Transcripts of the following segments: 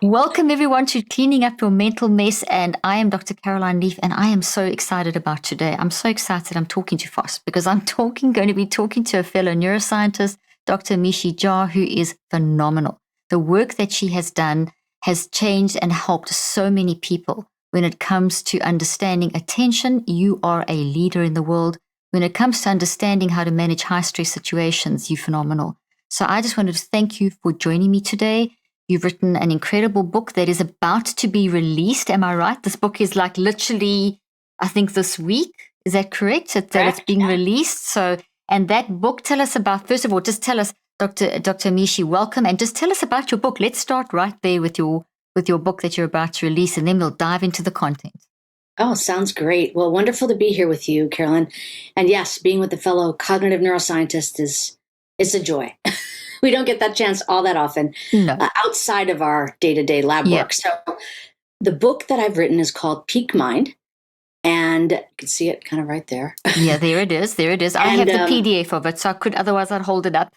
Welcome everyone to Cleaning Up Your Mental Mess, and I am Dr. Caroline Leaf, and I am so excited about today. I'm so excited I'm talking too fast because I'm going to be talking to a fellow neuroscientist, Dr. Amishi P, who is phenomenal. The work that she has done has changed and helped so many people. When it comes to understanding attention, you are a leader in the world. When it comes to understanding how to manage high-stress situations, you're phenomenal. So I just wanted to thank you for joining me today. You've written an incredible book that is about to be released. Am I right? This book is like literally, I think this week. Is that correct? That it's being released. So, and that book, tell us about, first of all, just tell us, Dr. Amishi, welcome. And just tell us about your book. Let's start right there with your book that you're about to release, and then we'll dive into the content. Oh, sounds great. Well, wonderful to be here with you, Carolyn. And yes, being with a fellow cognitive neuroscientist is a joy. We don't get that chance all that often outside of our day-to-day lab work. So the book that I've written is called Peak Mind. And you can see it kind of right there. Yeah, there it is. There it is. I have the PDF of it, so otherwise I'd hold it up.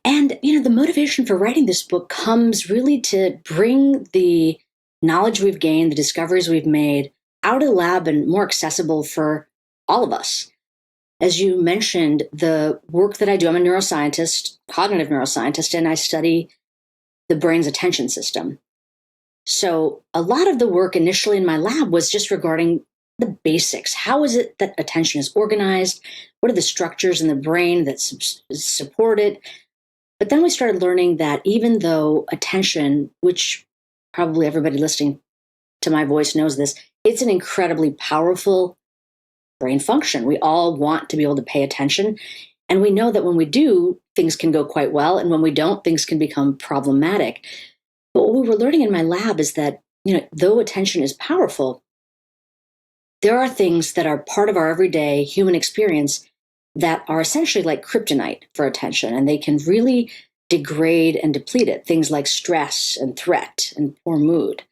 And, the motivation for writing this book comes really to bring the knowledge we've gained, the discoveries we've made out of the lab and more accessible for all of us. As you mentioned, the work that I do, I'm a neuroscientist, cognitive neuroscientist, and I study the brain's attention system. So a lot of the work initially in my lab was just regarding the basics. How is it that attention is organized? What are the structures in the brain that support it? But then we started learning that even though attention, which probably everybody listening to my voice knows this, it's an incredibly powerful brain function. We all want to be able to pay attention. And we know that when we do, things can go quite well. And when we don't, things can become problematic. But what we were learning in my lab is that, though attention is powerful, there are things that are part of our everyday human experience that are essentially like kryptonite for attention. And they can really degrade and deplete it. Things like stress and threat and poor mood.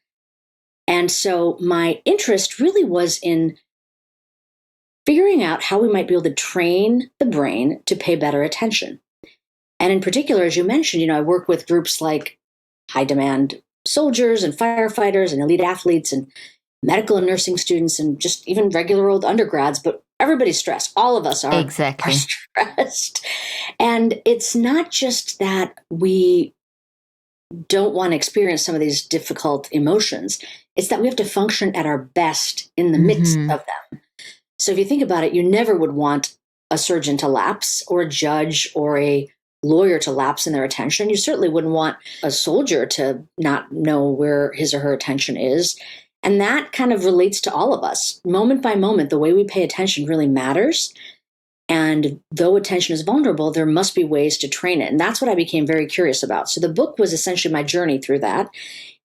And so my interest really was in figuring out how we might be able to train the brain to pay better attention. And in particular, as you mentioned, I work with groups like high demand soldiers and firefighters and elite athletes and medical and nursing students and just even regular old undergrads, but everybody's stressed. All of us are stressed. And it's not just that we don't want to experience some of these difficult emotions. It's that we have to function at our best in the midst of them. So if you think about it, you never would want a surgeon to lapse or a judge or a lawyer to lapse in their attention. You certainly wouldn't want a soldier to not know where his or her attention is. And that kind of relates to all of us. Moment by moment, the way we pay attention really matters. And though attention is vulnerable, there must be ways to train it. And that's what I became very curious about. So the book was essentially my journey through that.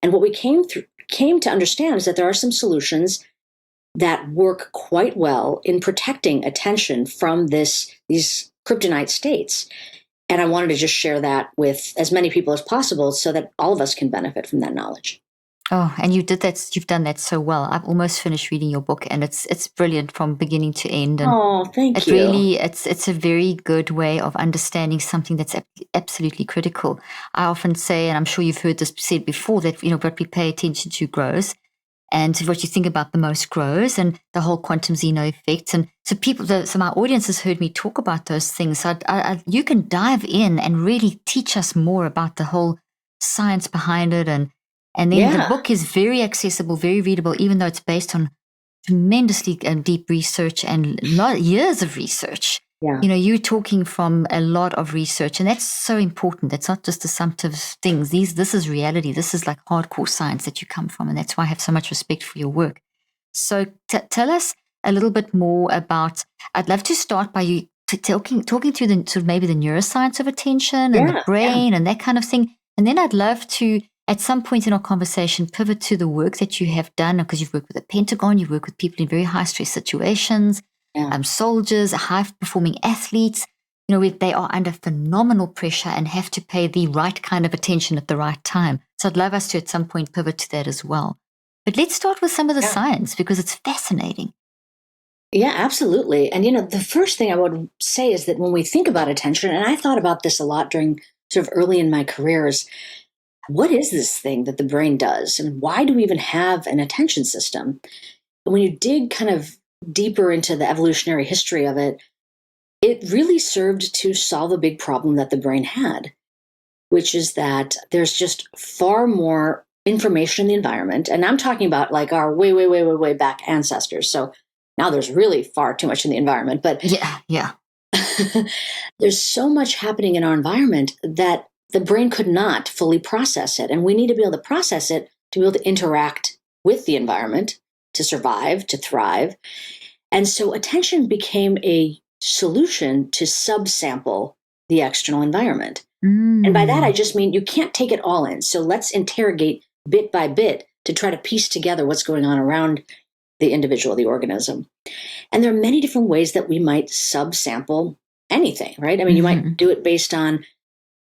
And what we came to understand is that there are some solutions that work quite well in protecting attention from these kryptonite states. And I wanted to just share that with as many people as possible so that all of us can benefit from that knowledge. Oh, and you did that. You've done that so well. I've almost finished reading your book, and it's brilliant from beginning to end. And thank you. Really, it's a very good way of understanding something that's absolutely critical. I often say, and I'm sure you've heard this said before, that what we pay attention to grows, and what you think about the most grows, and the whole quantum Zeno effect. And so my audience has heard me talk about those things. So you can dive in and really teach us more about the whole science behind it. And then the book is very accessible, very readable, even though it's based on tremendously deep research and years of research. Yeah. You're talking from a lot of research, and that's so important. That's not just assumptive things. This is reality. This is like hardcore science that you come from, and that's why I have so much respect for your work. So tell us a little bit more about, I'd love to start by you talking through the sort of maybe the neuroscience of attention and the brain and that kind of thing. And then I'd love to, at some point in our conversation, pivot to the work that you have done, because you've worked with the Pentagon, you've worked with people in very high stress situations, soldiers, high-performing athletes, where they are under phenomenal pressure and have to pay the right kind of attention at the right time. So I'd love us to, at some point, pivot to that as well. But let's start with some of the science, because it's fascinating. Yeah, absolutely. And, the first thing I would say is that when we think about attention, and I thought about this a lot during sort of early in my careers, what is this thing that the brain does? And why do we even have an attention system? When you dig kind of deeper into the evolutionary history of it, it really served to solve a big problem that the brain had, which is that there's just far more information in the environment. And I'm talking about like our way, way, way, way, way back ancestors. So now there's really far too much in the environment. But Yeah. there's so much happening in our environment that the brain could not fully process it. And we need to be able to process it to be able to interact with the environment, to survive, to thrive. And so attention became a solution to subsample the external environment. And by that, I just mean you can't take it all in. So let's interrogate bit by bit to try to piece together what's going on around the individual, the organism. And there are many different ways that we might subsample anything, right? I mean, you might do it based on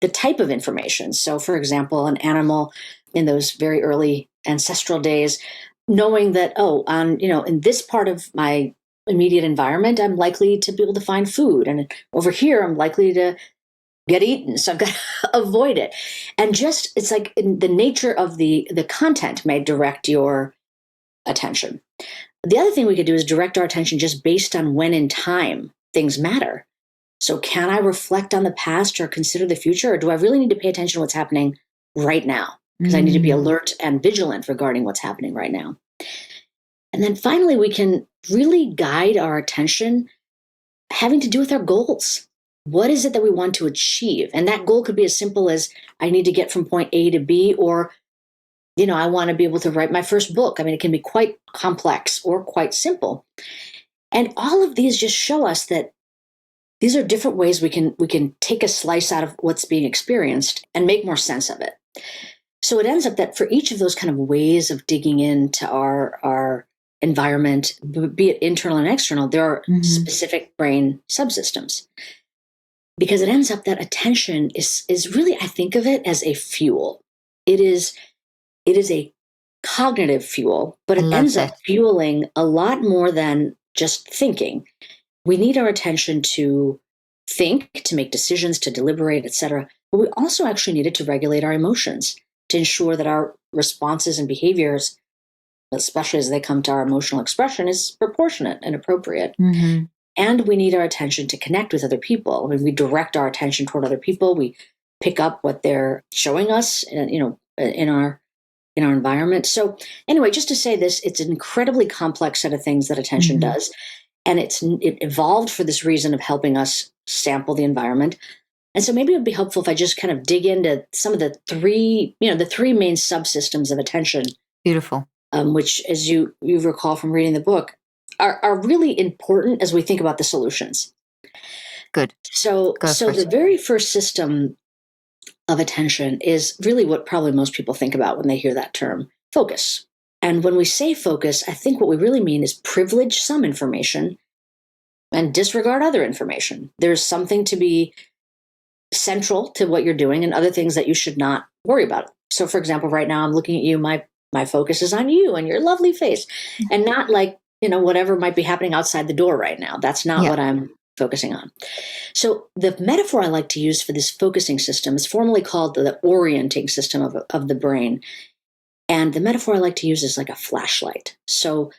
the type of information. So, for example, an animal in those very early ancestral days, knowing that, in this part of my immediate environment, I'm likely to be able to find food. And over here, I'm likely to get eaten. So I've got to avoid it. And just, it's like the nature of the content may direct your attention. The other thing we could do is direct our attention just based on when in time things matter. So can I reflect on the past or consider the future? Or do I really need to pay attention to what's happening right now? Because I need to be alert and vigilant regarding what's happening right now. And then finally, we can really guide our attention having to do with our goals. What is it that we want to achieve? And that goal could be as simple as I need to get from point A to B, or, I want to be able to write my first book. I mean, it can be quite complex or quite simple. And all of these just show us that these are different ways we can take a slice out of what's being experienced and make more sense of it. So it ends up that for each of those kind of ways of digging into our environment, be it internal and external, there are specific brain subsystems. Because it ends up that attention is really, I think of it as a fuel. It is a cognitive fuel, but it ends up fueling a lot more than just thinking. We need our attention to think, to make decisions, to deliberate, etc. But we also actually need it to regulate our emotions, to ensure that our responses and behaviors, especially as they come to our emotional expression, is proportionate and appropriate. And we need our attention to connect with other people. I mean, we direct our attention toward other people. We pick up what they're showing us, in our environment. So anyway, just to say this, it's an incredibly complex set of things that attention does. And it evolved for this reason of helping us sample the environment. And so maybe it would be helpful if I just kind of dig into some of the three main subsystems of attention. Beautiful. Which, as you recall from reading the book, are really important as we think about the solutions. Good. So the very first system of attention is really what probably most people think about when they hear that term, focus. And when we say focus, I think what we really mean is privilege some information and disregard other information. There's something to be central to what you're doing and other things that you should not worry about. So, for example, right now I'm looking at you, my focus is on you and your lovely face, and not like, whatever might be happening outside the door right now. That's not what I'm focusing on. So the metaphor I like to use for this focusing system is formally called the orienting system of the brain. And the metaphor I like to use is like a flashlight. So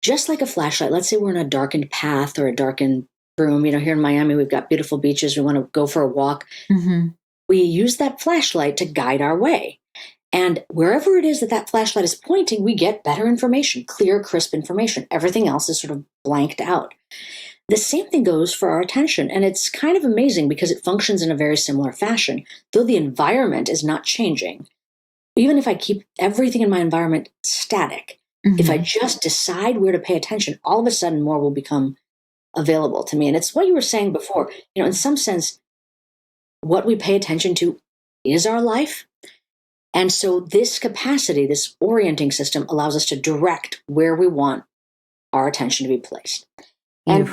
just like a flashlight, let's say we're in a darkened path or a darkened room. Here in Miami, we've got beautiful beaches. We want to go for a walk. We use that flashlight to guide our way. And wherever it is that flashlight is pointing, we get better information, clear, crisp information. Everything else is sort of blanked out. The same thing goes for our attention. And it's kind of amazing because it functions in a very similar fashion, though the environment is not changing. Even if I keep everything in my environment static, if I just decide where to pay attention, all of a sudden more will become available to me. And it's what you were saying before. In some sense, what we pay attention to is our life. And so this capacity, this orienting system, allows us to direct where we want our attention to be placed. And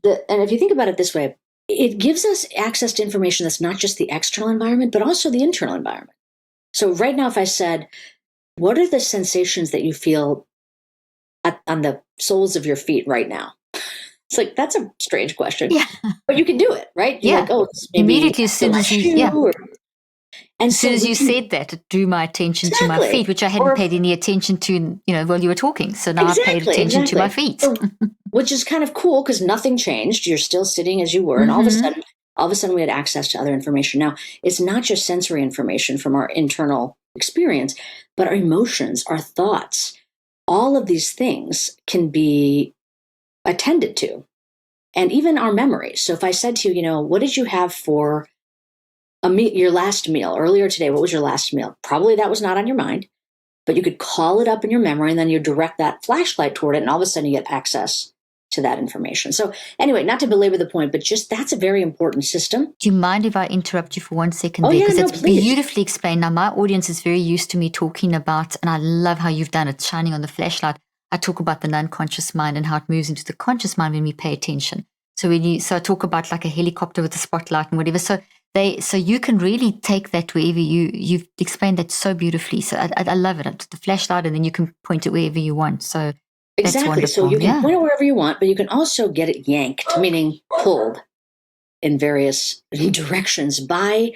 and if you think about it this way, it gives us access to information that's not just the external environment, but also the internal environment. So right now, if I said, what are the sensations that you feel on the soles of your feet right now? It's like, that's a strange question. Yeah. But you can do it, right? You're like, immediately as soon as And as soon as you said that, it drew my attention to my feet, which I hadn't paid any attention to, while you were talking. So now I've paid attention to my feet. Which is kind of cool because nothing changed. You're still sitting as you were. And all of a sudden we had access to other information. Now, it's not just sensory information from our internal experience, but our emotions, our thoughts, all of these things can be attended to. And even our memories. So if I said to you, what did you have for your last meal earlier today? What was your last meal? Probably that was not on your mind, but you could call it up in your memory and then you direct that flashlight toward it. And all of a sudden you get access to that information. So anyway, not to belabor the point, but just that's a very important system. Do you mind if I interrupt you for 1 second? Oh, there? yeah, Because it's please. Beautifully explained. Now, my audience is very used to me talking about, and I love how you've done it, shining on the flashlight. I talk about the non-conscious mind and how it moves into the conscious mind when we pay attention. So I talk about like a helicopter with a spotlight and whatever. So you can really take that wherever you've explained that so beautifully. So I love it. The flashlight, and then you can point it wherever you want. So exactly. So you can point it wherever you want, but you can also get it yanked, meaning pulled in various directions by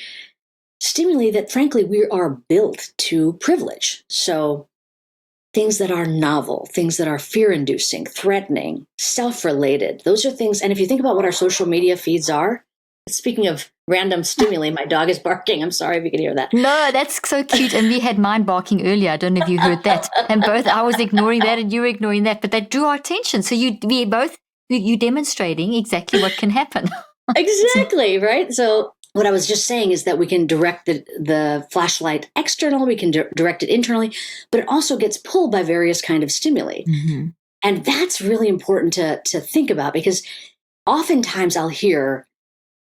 stimuli that, frankly, we are built to privilege. So things that are novel, things that are fear-inducing, threatening, self-related, those are things. And if you think about what our social media feeds are, speaking of random stimuli, my dog is barking. I'm sorry if you can hear that. No, that's so cute. And we had mine barking earlier. I don't know if you heard that. And I was ignoring that and you were ignoring that, but that drew our attention. So you demonstrating exactly what can happen. Exactly, right? So what I was just saying is that we can direct the flashlight externally, we can direct it internally, but it also gets pulled by various kind of stimuli. Mm-hmm. And that's really important to think about, because oftentimes I'll hear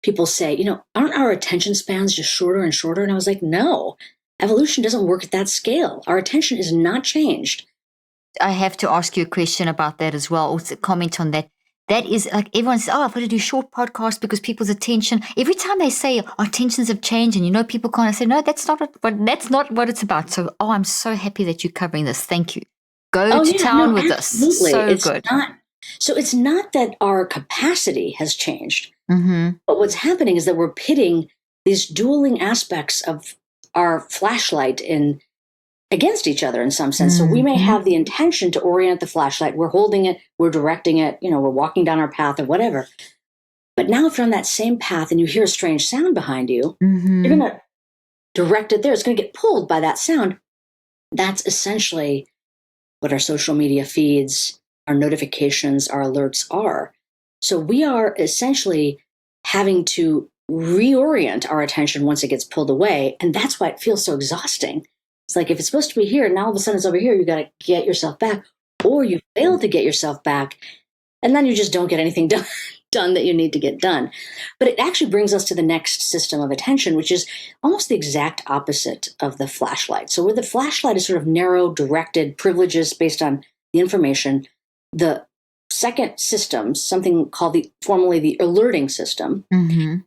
people say, aren't our attention spans just shorter and shorter? And I was like, no, evolution doesn't work at that scale. Our attention is not changed. I have to ask you a question about that as well. Also comment on that. That is like everyone says, I've got to do short podcasts because people's attention, every time they say our attentions have changed and people can't, I say, no, that's not what it's about. So, I'm so happy that you're covering this. Thank you. Go to town with absolutely. us. So good. So it's not that our capacity has changed, mm-hmm. but what's happening is that we're pitting these dueling aspects of our flashlight against each other in some sense. Mm-hmm. So we may have the intention to orient the flashlight. We're holding it, we're directing it, we're walking down our path or whatever. But now if you're on that same path and you hear a strange sound behind you, mm-hmm. you're going to direct it there. It's going to get pulled by that sound. That's essentially what our social media feeds, our notifications, our alerts are. So we are essentially having to reorient our attention once it gets pulled away. And that's why it feels so exhausting. It's like if it's supposed to be here, now all of a sudden it's over here, you got to get yourself back, or you fail to get yourself back, and then you just don't get anything done that you need to get done. But it actually brings us to the next system of attention, which is almost the exact opposite of the flashlight. So where the flashlight is sort of narrow, directed, privileges based on the information, the second system, something called formerly the alerting system, mm-hmm.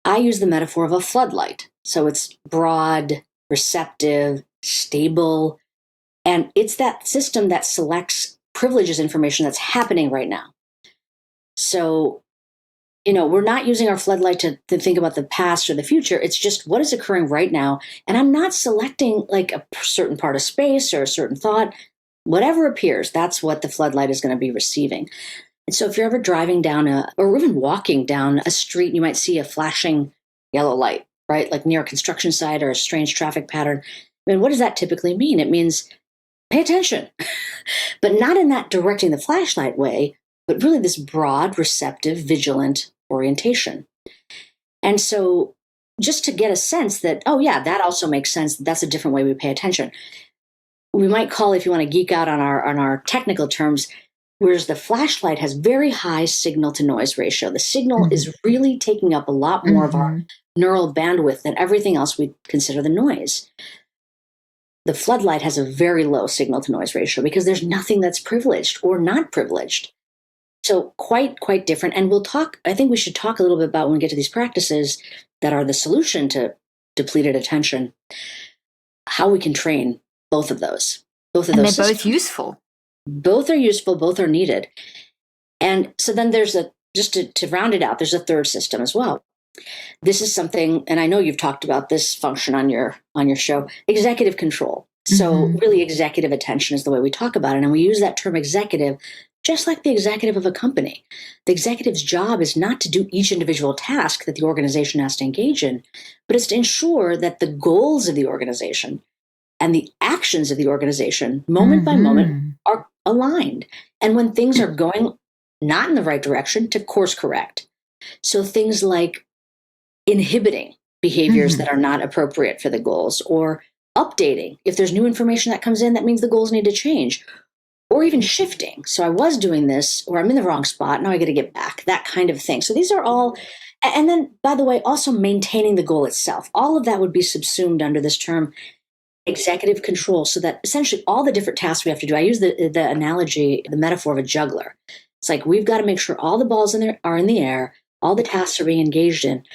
I use the metaphor of a floodlight. So it's broad, receptive, stable, and it's that system that selects privileges information that's happening right now. So, we're not using our floodlight to think about the past or the future. It's just what is occurring right now. And I'm not selecting like a certain part of space or a certain thought. Whatever appears, that's what the floodlight is going to be receiving. And so if you're ever driving down or even walking down a street, you might see a flashing yellow light, right? Like near a construction site or a strange traffic pattern. I mean, what does that typically mean? It means pay attention, but not in that directing the flashlight way, but really this broad, receptive, vigilant orientation. And so just to get a sense that, oh yeah, that also makes sense. That's a different way we pay attention. We might call, if you want to geek out on our technical terms, whereas the flashlight has very high signal to noise ratio. The signal mm-hmm. is really taking up a lot more mm-hmm. of our neural bandwidth than everything else we consider the noise. The floodlight has a very low signal to noise ratio because there's nothing that's privileged or not privileged. So quite different. And I think we should talk a little bit about when we get to these practices that are the solution to depleted attention, how we can train both of those. And they're systems. Both useful. Both are useful, both are needed. And so then there's just to round it out, there's a third system as well. This is something, and I know you've talked about this function on your show, executive control. So really executive attention is the way we talk about it. And we use that term executive just like the executive of a company. The executive's job is not to do each individual task that the organization has to engage in, but it's to ensure that the goals of the organization and the actions of the organization, moment by moment, are aligned. And when things are going not in the right direction, to course correct. So things like inhibiting behaviors that are not appropriate for the goals, or updating. If there's new information that comes in, that means the goals need to change, or even shifting. So I was doing this, or I'm in the wrong spot. Now I got to get back, that kind of thing. So these are all, and then by the way, also maintaining the goal itself. All of that would be subsumed under this term executive control, so that essentially all the different tasks we have to do. I use the analogy, the metaphor of a juggler. It's like we've got to make sure all the balls are in the air, all the tasks are being engaged in,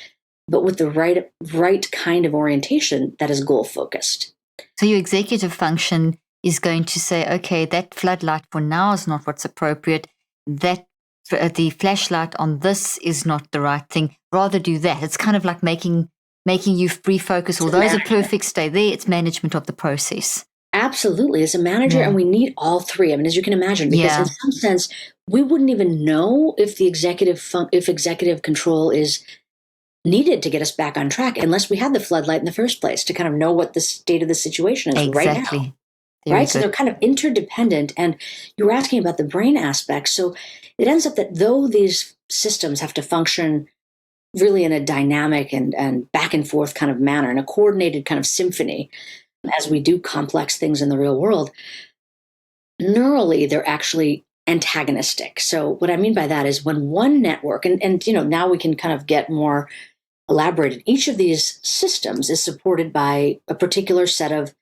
but with the right kind of orientation that is goal focused. So your executive function is going to say, okay, that floodlight for now is not what's appropriate. That the flashlight on this is not the right thing. Rather do that. It's kind of like making you refocus. Although it's a perfect stay there, it's management of the process. Absolutely. As a manager, and we need all three. I mean, as you can imagine, because in some sense, we wouldn't even know if the executive control is needed to get us back on track unless we had the floodlight in the first place to kind of know what the state of the situation is right now. Right? So they're kind of interdependent. And you were asking about the brain aspect. So it ends up that though these systems have to function really in a dynamic and back and forth kind of manner, in a coordinated kind of symphony, as we do complex things in the real world, neurally, they're actually antagonistic. So what I mean by that is when one network, and now we can kind of get more elaborated, each of these systems is supported by a particular set of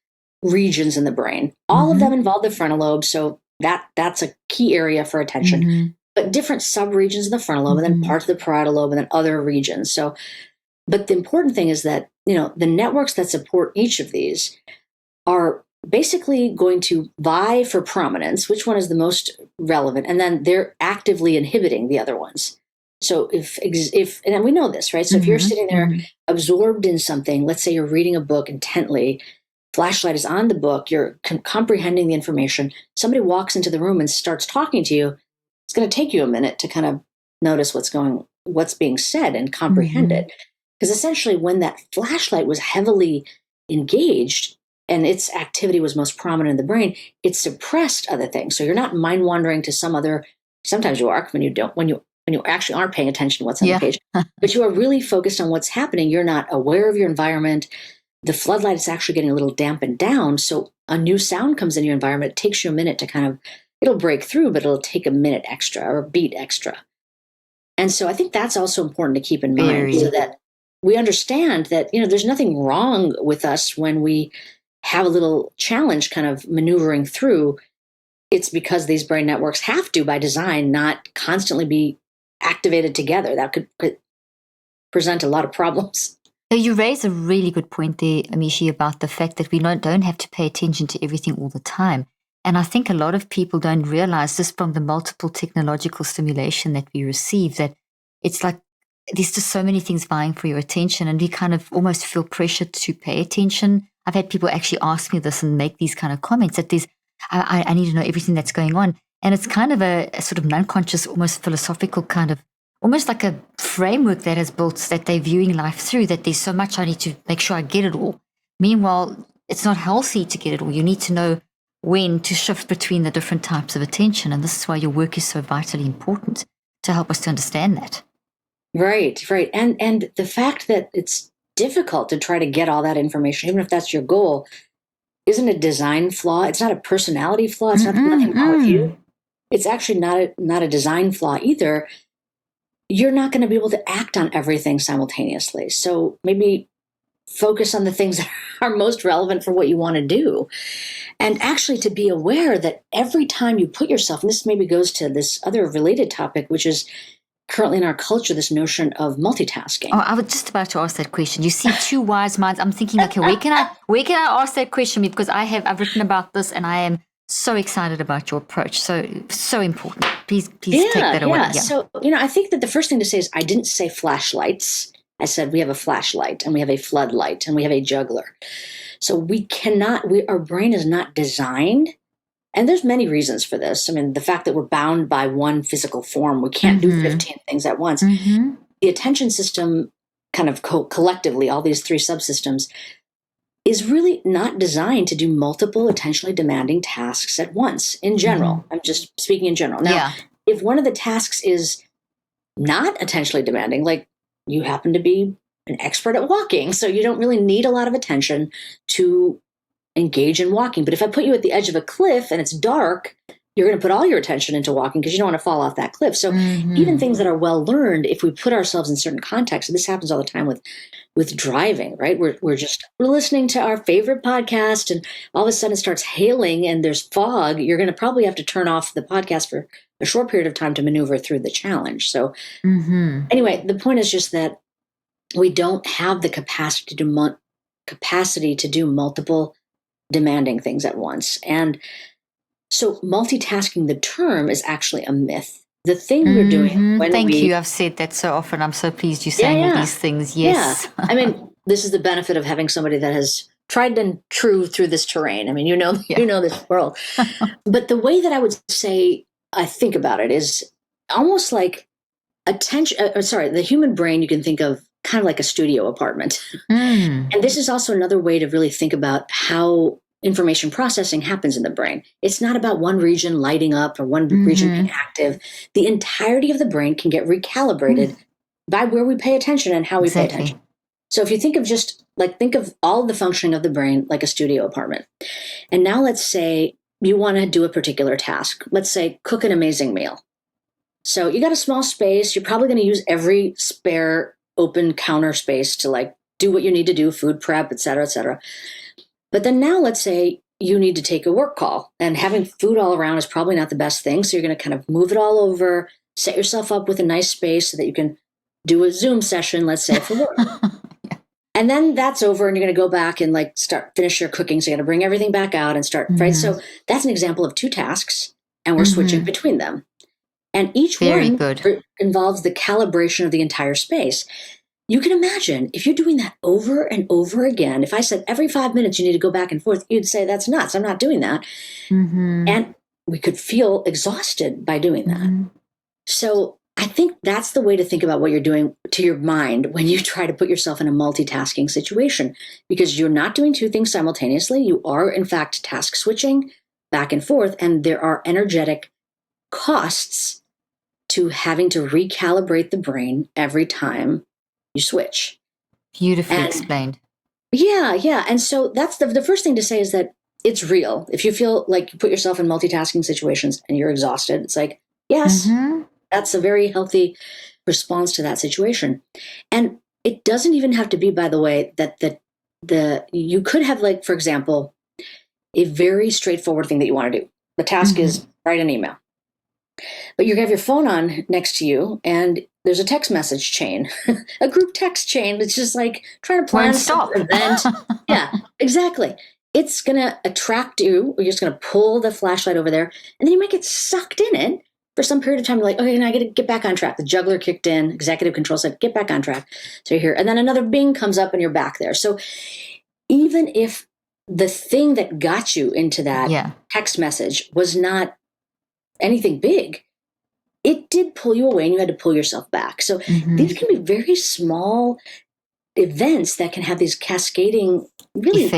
regions in the brain. All of them involve the frontal lobe, so that's a key area for attention. But different subregions in the frontal lobe, and then parts of the parietal lobe, and then other regions. So, but the important thing is that the networks that support each of these are basically going to vie for prominence, which one is the most relevant, and then they're actively inhibiting the other ones. So if and we know this, right? So if you're sitting there absorbed in something, let's say you're reading a book intently, flashlight is on the book, you're comprehending the information, somebody walks into the room and starts talking to you, it's going to take you a minute to kind of notice what's being said and comprehend it. Because essentially when that flashlight was heavily engaged and its activity was most prominent in the brain, it suppressed other things. So you're not mind wandering to some other, sometimes you are when you actually aren't paying attention to what's on the page, but you are really focused on what's happening. You're not aware of your environment. The floodlight is actually getting a little dampened down. So a new sound comes in your environment. It takes you a minute to kind of, it'll break through, but it'll take a minute extra or a beat extra. And so I think that's also important to keep in mind, so that we understand that, there's nothing wrong with us when we have a little challenge kind of maneuvering through. It's because these brain networks have to, by design, not constantly be activated together. That could present a lot of problems. So you raise a really good point there, Amishi, about the fact that we don't have to pay attention to everything all the time. And I think a lot of people don't realize this from the multiple technological stimulation that we receive, that it's like there's just so many things vying for your attention, and we kind of almost feel pressured to pay attention. I've had people actually ask me this and make these kind of comments that I need to know everything that's going on. And it's kind of a sort of non-conscious, almost philosophical kind of, almost like a framework that has built, that they're viewing life through, that there's so much I need to make sure I get it all. Meanwhile, it's not healthy to get it all. You need to know when to shift between the different types of attention. And this is why your work is so vitally important, to help us to understand that. Right. And the fact that it's difficult to try to get all that information, even if that's your goal, isn't a design flaw. It's not a personality flaw. It's nothing wrong with you. It's actually not a design flaw either. You're not going to be able to act on everything simultaneously. So maybe focus on the things that are most relevant for what you want to do. And actually to be aware that every time you put yourself, and this maybe goes to this other related topic, which is currently in our culture, this notion of multitasking. Oh, I was just about to ask that question. You see two wise minds. I'm thinking, okay, where can I ask that question? Because I've written about this, and I am so excited about your approach. So important. Please take that away. Yeah. So, I think that the first thing to say is I didn't say flashlights. I said, we have a flashlight and we have a floodlight and we have a juggler. So our brain is not designed. And there's many reasons for this. I mean, the fact that we're bound by one physical form, we can't do 15 things at once. The attention system, kind of collectively, all these three subsystems, is really not designed to do multiple attentionally demanding tasks at once in general. I'm just speaking in general. Now, if one of the tasks is not attentionally demanding, like you happen to be an expert at walking, so you don't really need a lot of attention to engage in walking. But if I put you at the edge of a cliff and it's dark, you're going to put all your attention into walking because you don't want to fall off that cliff. So even things that are well learned, if we put ourselves in certain contexts, and this happens all the time with driving, right? We're listening to our favorite podcast and all of a sudden it starts hailing and there's fog. You're going to probably have to turn off the podcast for a short period of time to maneuver through the challenge. So anyway, the point is just that we don't have the capacity to do multiple demanding things at once. And so multitasking, the term, is actually a myth. The thing we're doing when Thank you. I've said that so often. I'm so pleased you're saying all these things. Yes. Yeah. I mean, this is the benefit of having somebody that has tried and true through this terrain. I mean, you know this world. But the way that I would say I think about it is almost like the human brain you can think of kind of like a studio apartment. And this is also another way to really think about how information processing happens in the brain. It's not about one region lighting up or one region being active. The entirety of the brain can get recalibrated by where we pay attention and how we pay attention. So if you think of all of the functioning of the brain like a studio apartment. And now let's say you want to do a particular task. Let's say cook an amazing meal. So you got a small space. You're probably going to use every spare open counter space to do what you need to do, food prep, et cetera, et cetera. But then now let's say you need to take a work call and having food all around is probably not the best thing. So you're going to kind of move it all over, set yourself up with a nice space so that you can do a Zoom session, let's say, for work. And then that's over and you're going to go back and finish your cooking. So you're going to bring everything back out and start, right? So that's an example of two tasks and we're switching between them. And each one involves the calibration of the entire space. You can imagine if you're doing that over and over again, if I said every 5 minutes you need to go back and forth, you'd say that's nuts. I'm not doing that. And we could feel exhausted by doing that. So I think that's the way to think about what you're doing to your mind when you try to put yourself in a multitasking situation, because you're not doing two things simultaneously. You are, in fact, task switching back and forth, and there are energetic costs to having to recalibrate the brain every time you switch. Beautifully explained. Yeah. And so that's the first thing to say is that it's real. If you feel like you put yourself in multitasking situations and you're exhausted, it's like, yes, that's a very healthy response to that situation. And it doesn't even have to be, by the way, that you could have, for example, a very straightforward thing that you want to do. The task is write an email. But you have your phone on next to you and there's a text message chain, a group text chain. It's just trying to plan an event. Yeah, exactly. It's going to attract you. You're just going to pull the flashlight over there and then you might get sucked in it for some period of time. You're like, okay, now I got to get back on track. The juggler kicked in, executive control said, get back on track. So you're here. And then another bing comes up and you're back there. So even if the thing that got you into that text message was not anything big, it did pull you away and you had to pull yourself back. So these can be very small events that can have these cascading, really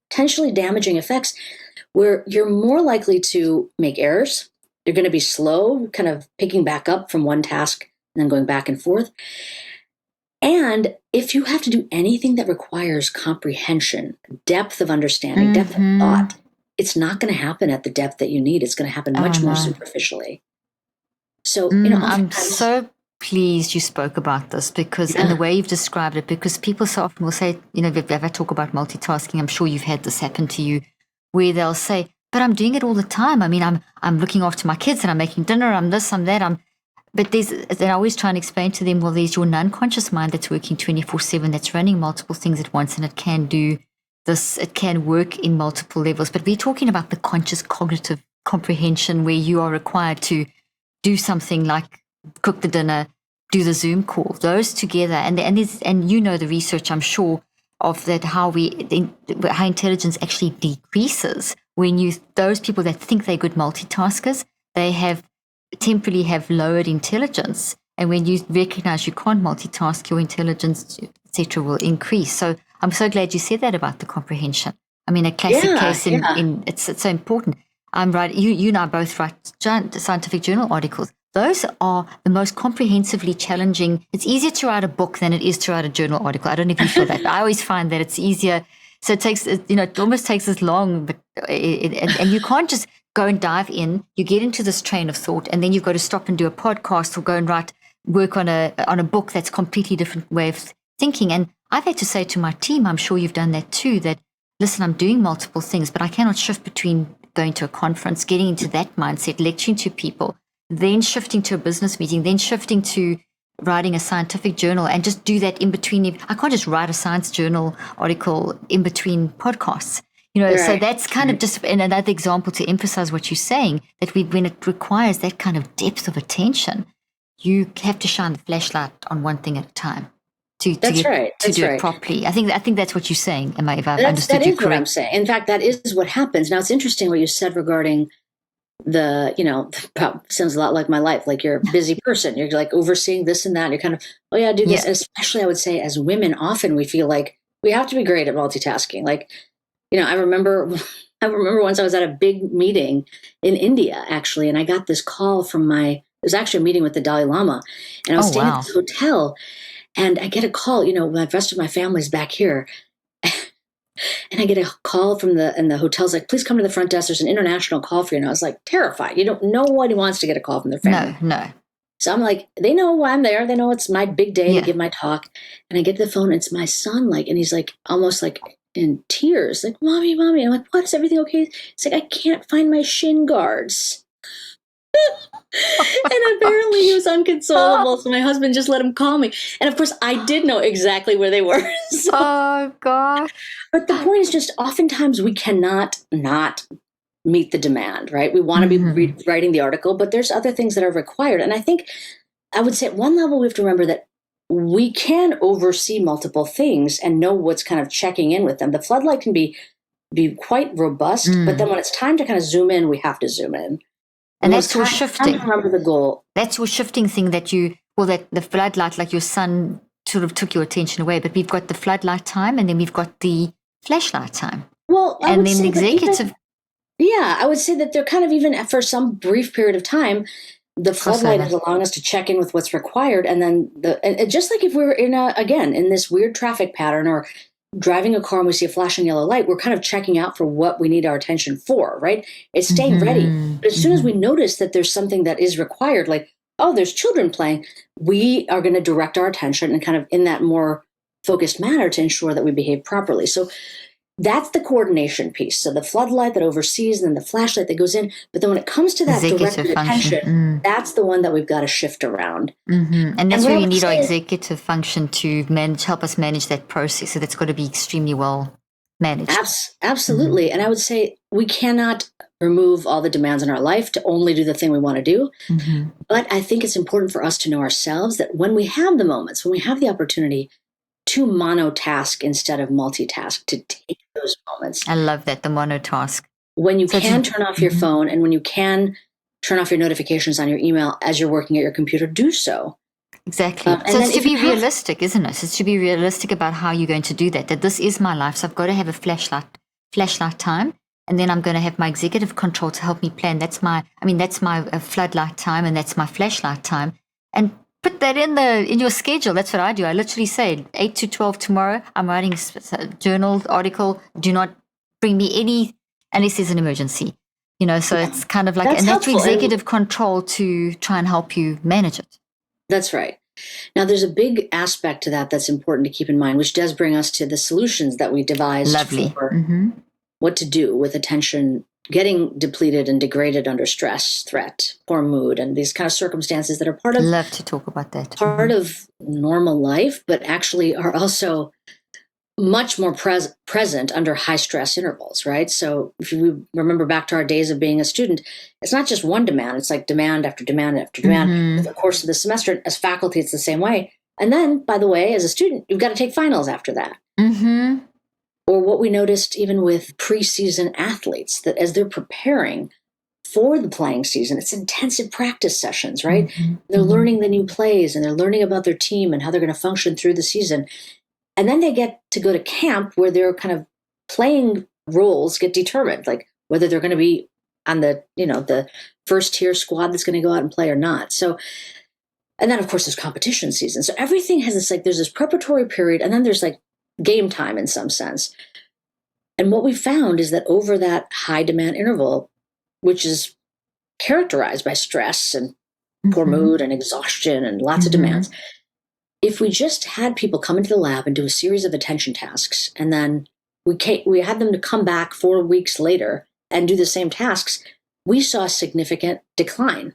potentially damaging effects where you're more likely to make errors. You're going to be slow, kind of picking back up from one task and then going back and forth. And if you have to do anything that requires comprehension, depth of understanding, depth of thought, it's not going to happen at the depth that you need. It's going to happen much more superficially. So, I'm so pleased you spoke about this because, and the way you've described it, because people so often will say, if I talk about multitasking, I'm sure you've had this happen to you, where they'll say, but I'm doing it all the time. I mean, I'm looking after my kids and I'm making dinner, I'm this, I'm that, but I always try and explain to them, well, there's your non-conscious mind that's working 24/7, that's running multiple things at once, and it can do this, it can work in multiple levels. But we're talking about the conscious cognitive comprehension where you are required to do something like cook the dinner, do the Zoom call, those together, and you know the research, I'm sure, of that, how intelligence actually decreases when those people that think they're good multitaskers, they temporarily have lowered intelligence. And when you recognize you can't multitask, your intelligence, etc., will increase. So I'm so glad you said that about the comprehension. I mean, a classic case it's so important. I'm right. You and I both write scientific journal articles. Those are the most comprehensively challenging. It's easier to write a book than it is to write a journal article. I don't know if you feel that, but I always find that it's easier. So it almost takes as long, but and you can't just go and dive in. You get into this train of thought, and then you've got to stop and do a podcast or go and work on a book that's completely different way of thinking. And I've had to say to my team, I'm sure you've done that too, that listen, I'm doing multiple things, but I cannot shift between going to a conference, getting into that mindset, lecturing to people, then shifting to a business meeting, then shifting to writing a scientific journal, and just do that in between. I can't just write a science journal article in between podcasts. So that's kind of just another example to emphasize what you're saying, that when it requires that kind of depth of attention, you have to shine the flashlight on one thing at a time to do it properly. I think that's what you're saying. If I've understood you correctly? That is what I'm saying. In fact, that is what happens. Now, it's interesting what you said regarding sounds a lot like my life. Like, you're a busy person. You're like overseeing this and that. And you're kind of, oh yeah, do this. Yeah. Especially, I would say, as women, often we feel like we have to be great at multitasking. Like, I remember once I was at a big meeting in India, actually, and I got this call from it was actually a meeting with the Dalai Lama, and I was staying at this hotel, and I get a call, the rest of my family's back here. And I get a call from the hotel's like, please come to the front desk. There's an international call for you. And I was like terrified. Nobody wants to get a call from their family. No. So I'm like, they know why I'm there. They know it's my big day to give my talk. And I get to the phone, and it's my son, and he's like almost like in tears, like, mommy. And I'm like, what? Is everything okay? He's like, I can't find my shin guards. And apparently he was unconsolable, so my husband just let him call me. And of course, I did know exactly where they were. So. Oh, gosh. But the point is just oftentimes we cannot not meet the demand, right? We want to be writing the article, but there's other things that are required. And I think I would say at one level we have to remember that we can oversee multiple things and know what's kind of checking in with them. The floodlight can be quite robust, but then when it's time to kind of zoom in, we have to zoom in. And that's your shifting. Remember the goal. That's your shifting thing that the floodlight, like your son sort of took your attention away, but we've got the floodlight time, and then we've got the flashlight time. Well, and then the executive. I would say that they're kind of, even for some brief period of time, the floodlight is allowing us to check in with what's required. And then and just like if we were in this weird traffic pattern or driving a car and we see a flashing yellow light, we're kind of checking out for what we need our attention for, right? It's staying ready. But as soon as we notice that there's something that is required, like, oh, there's children playing, we are going to direct our attention and kind of in that more focused manner to ensure that we behave properly. So that's the coordination piece. So the floodlight that oversees, and then the flashlight that goes in. But then when it comes to that directed attention, that's the one that we've got to shift around. And that's where you need our executive function to help us manage that process. So that's got to be extremely well managed. Absolutely. And I would say we cannot remove all the demands in our life to only do the thing we want to do. But I think it's important for us to know ourselves that when we have the moments, when we have the opportunity to monotask instead of multitask, to take those moments. I love that, the monotask. When you can turn off your phone, and when you can turn off your notifications on your email as you're working at your computer, do so. Exactly. So it's to be realistic, isn't it? It's to be realistic about how you're going to do that this is my life. So I've got to have a flashlight time. And then I'm going to have my executive control to help me plan. That's my floodlight time, and that's my flashlight time. And put that in your schedule. That's what I do. I literally say 8 to 12 tomorrow, I'm writing a journal article. Do not bring me any, unless there's an emergency. So it's kind of like, and that's executive control to try and help you manage it. That's right. Now, there's a big aspect to that that's important to keep in mind, which does bring us to the solutions that we devised for what to do with attention getting depleted and degraded under stress, threat, poor mood, and these kind of circumstances that are part of— Love to talk about that. Part of normal life, but actually are also much more present under high stress intervals, right? So if you remember back to our days of being a student, it's not just one demand, it's like demand after demand after demand over the course of the semester. As faculty, it's the same way. And then, by the way, as a student, you've got to take finals after that. Or what we noticed even with preseason athletes, that as they're preparing for the playing season, it's intensive practice sessions, right? They're learning the new plays and they're learning about their team and how they're going to function through the season. And then they get to go to camp where their kind of playing roles get determined, like whether they're going to be on the, the first tier squad that's going to go out and play or not. So, and then of course there's competition season. So everything has this, like, there's this preparatory period and then there's like game time in some sense. And what we found is that over that high demand interval, which is characterized by stress and poor mood and exhaustion and lots of demands, if we just had people come into the lab and do a series of attention tasks, and then we had them to come back 4 weeks later and do the same tasks, we saw a significant decline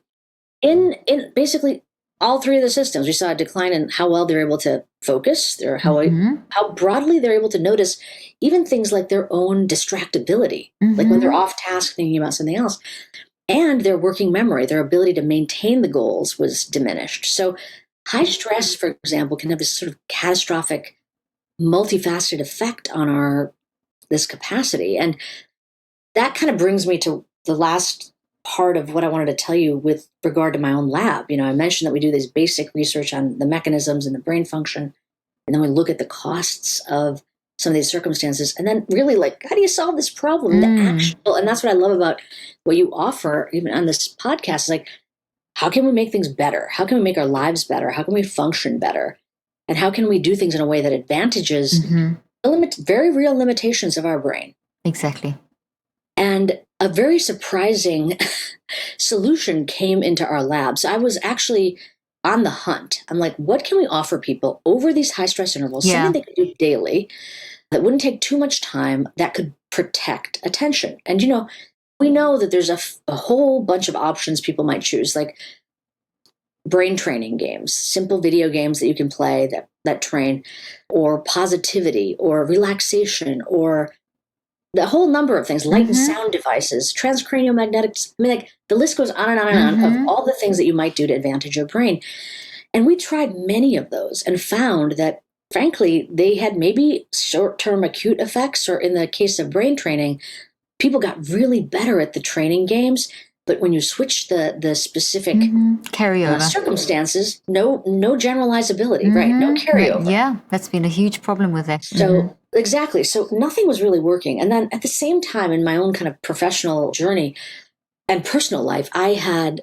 in basically all three of the systems. We saw a decline in how well they're able to focus, how broadly they're able to notice even things like their own distractibility, like when they're off task thinking about something else, and their working memory, their ability to maintain the goals was diminished. So high stress, for example, can have this sort of catastrophic, multifaceted effect on this capacity. And that kind of brings me to the last part of what I wanted to tell you with regard to my own lab. I mentioned that we do this basic research on the mechanisms and the brain function, and then we look at the costs of some of these circumstances, and then really, like, how do you solve this problem? The actual, and that's what I love about what you offer, even on this podcast, is like, how can we make things better? How can we make our lives better? How can we function better? And how can we do things in a way that advantages very real limitations of our brain? Exactly. And a very surprising solution came into our lab. So I was actually on the hunt. I'm like, what can we offer people over these high stress intervals? Something they could do daily that wouldn't take too much time, that could protect attention. And, we know that there's a whole bunch of options people might choose, like brain training games, simple video games that you can play that train, or positivity, or relaxation, or the whole number of things, light and sound devices, transcranial magnetics. I mean, like, the list goes on and on and on of all the things that you might do to advantage your brain. And we tried many of those and found that, frankly, they had maybe short-term acute effects, or in the case of brain training, people got really better at the training games. But when you switch the specific carryover circumstances, no generalizability, right? No carryover. Yeah, that's been a huge problem with that. So exactly. So nothing was really working. And then at the same time, in my own kind of professional journey and personal life, I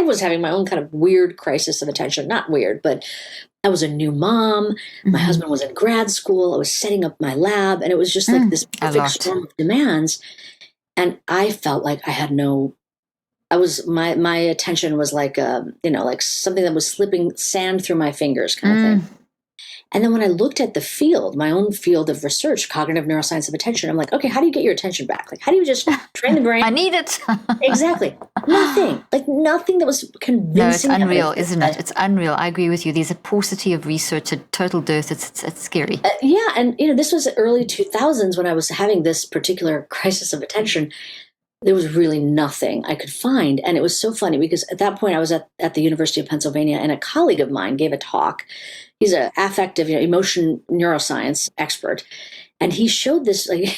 was having my own kind of weird crisis of attention. Not weird, but I was a new mom. My husband was in grad school. I was setting up my lab, and it was just like this perfect storm of demands. And I felt like I had my attention was like, like something that was slipping sand through my fingers kind of thing. And then when I looked at the field, my own field of research, cognitive neuroscience of attention, I'm like, okay, how do you get your attention back? Like, how do you just train the brain? I need it. Exactly. Nothing that was convincing. No, it's unreal, isn't it? It's unreal. I agree with you. There's a paucity of research, a total dearth. It's scary. Yeah. And, this was the early 2000s when I was having this particular crisis of attention. There was really nothing I could find. And it was so funny because at that point I was at the University of Pennsylvania, and a colleague of mine gave a talk. He's an affective, emotion neuroscience expert. And he showed this, like,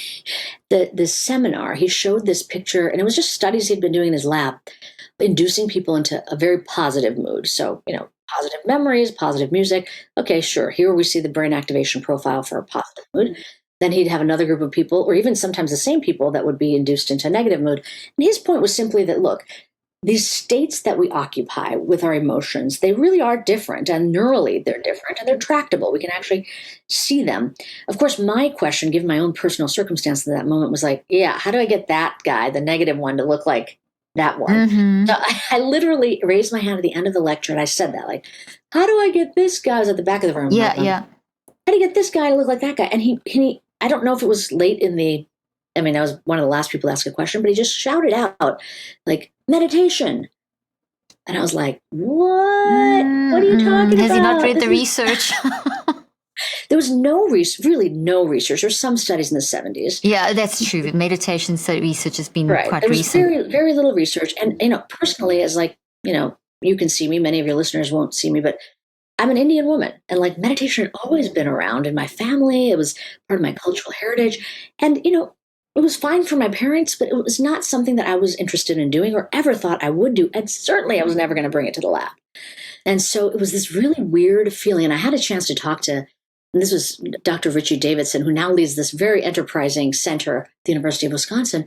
this seminar, he showed this picture, and it was just studies he'd been doing in his lab, inducing people into a very positive mood. So, positive memories, positive music. Okay, sure. Here we see the brain activation profile for a positive mood. Then he'd have another group of people, or even sometimes the same people, that would be induced into a negative mood. And his point was simply that, look, these states that we occupy with our emotions, they really are different, and neurally they're different, and they're tractable. We can actually see them. Of course, my question, given my own personal circumstance in that moment, was like, yeah, how do I get that guy, the negative one, to look like that one? So I literally raised my hand at the end of the lecture, and I said that, like, how do I get this guy? I was at the back of the room. Yeah. How do you get this guy to look like that guy? And he I don't know if it was late I was one of the last people to ask a question, but he just shouted out, like, meditation. And I was like, what? What are you talking about? Has he not read the research? There there was really no research. There's some studies in the 70s. Yeah, that's true. Meditation research has been Right. quite There was recent. very, very little research. And, personally, as like, you can see me, many of your listeners won't see me, but I'm an Indian woman, and like meditation had always been around in my family. It was part of my cultural heritage. And, it was fine for my parents, but it was not something that I was interested in doing or ever thought I would do. And certainly I was never going to bring it to the lab. And so it was this really weird feeling. And I had a chance to talk to, and this was Dr. Richie Davidson, who now leads this very enterprising center at the University of Wisconsin.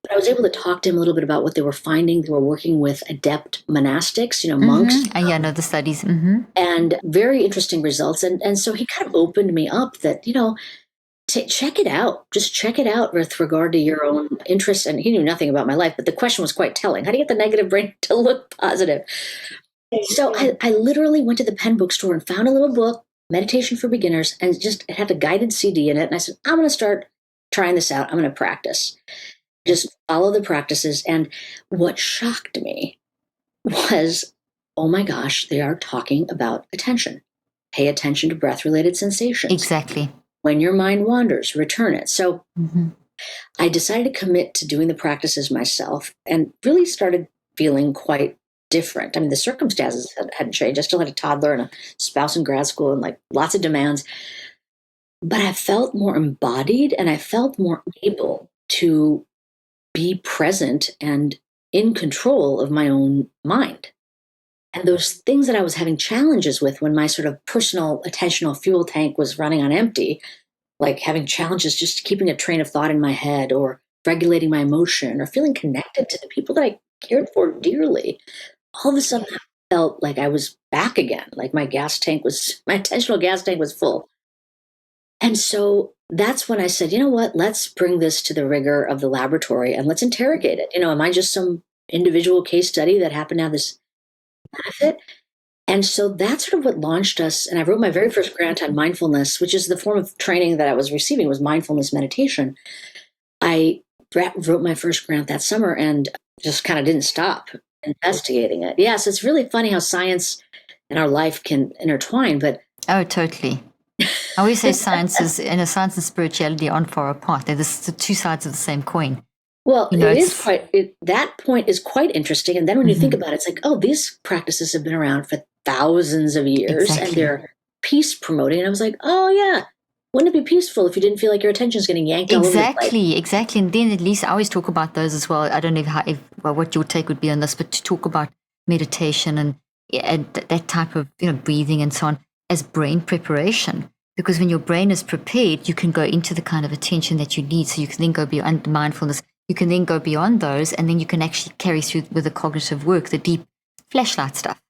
But I was able to talk to him a little bit about what they were finding. They were working with adept monastics, monks. Yeah, no, the studies. And very interesting results. And so he kind of opened me up that, check it out. Just check it out with regard to your own interests. And he knew nothing about my life, but the question was quite telling. How do you get the negative brain to look positive? So I literally went to the Penn bookstore and found a little book, Meditation for Beginners, and it had a guided CD in it. And I said, I'm going to start trying this out. I'm going to practice. Just follow the practices. And what shocked me was, oh my gosh, they are talking about attention. Pay attention to breath-related sensations. Exactly. When your mind wanders, return it. So I decided to commit to doing the practices myself and really started feeling quite different. I mean, the circumstances hadn't changed. I still had a toddler and a spouse in grad school and like lots of demands. But I felt more embodied and I felt more able to be present and in control of my own mind. And those things that I was having challenges with when my sort of personal attentional fuel tank was running on empty, like having challenges just keeping a train of thought in my head or regulating my emotion or feeling connected to the people that I cared for dearly, all of a sudden I felt like I was back again, like my attentional gas tank was full. And so that's when I said, you know what, let's bring this to the rigor of the laboratory and let's interrogate it. Am I just some individual case study that happened to have this benefit? And so that's sort of what launched us. And I wrote my very first grant on mindfulness, which is the form of training that I was receiving was mindfulness meditation. I wrote my first grant that summer and just kind of didn't stop investigating it. Yes, it's really funny how science and our life can intertwine, but oh, totally. I always say science and spirituality aren't far apart. They're the two sides of the same coin. Well, that point is quite interesting. And then when you think about it, it's like, oh, these practices have been around for thousands of years and they're peace promoting. And I was like, oh yeah, wouldn't it be peaceful if you didn't feel like your attention is getting yanked all over the place? Exactly. And then at least I always talk about those as well. I don't know what your take would be on this, but to talk about meditation and that type of breathing and so on as brain preparation. Because when your brain is prepared, you can go into the kind of attention that you need. So you can then go beyond mindfulness. You can then go beyond those, and then you can actually carry through with the cognitive work, the deep flashlight stuff.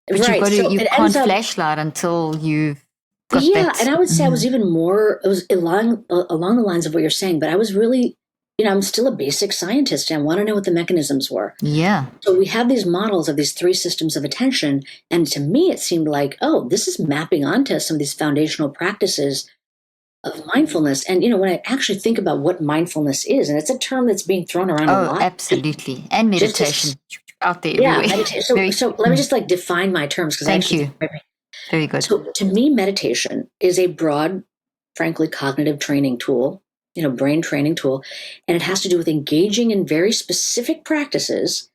But you can't flashlight until you've got that. And I would say I was even more, it was along the lines of what you're saying, but I was really, I'm still a basic scientist and I want to know what the mechanisms were. Yeah. So we have these models of these three systems of attention. And to me, it seemed like, oh, this is mapping onto some of these foundational practices of mindfulness. And, when I actually think about what mindfulness is, and it's a term that's being thrown around a lot. Oh, absolutely. And meditation out there. Yeah, meditation. So let me just define my terms. Thank you. Very good. So to me, meditation is a broad, frankly, cognitive training tool, brain training tool. And it has to do with engaging in very specific practices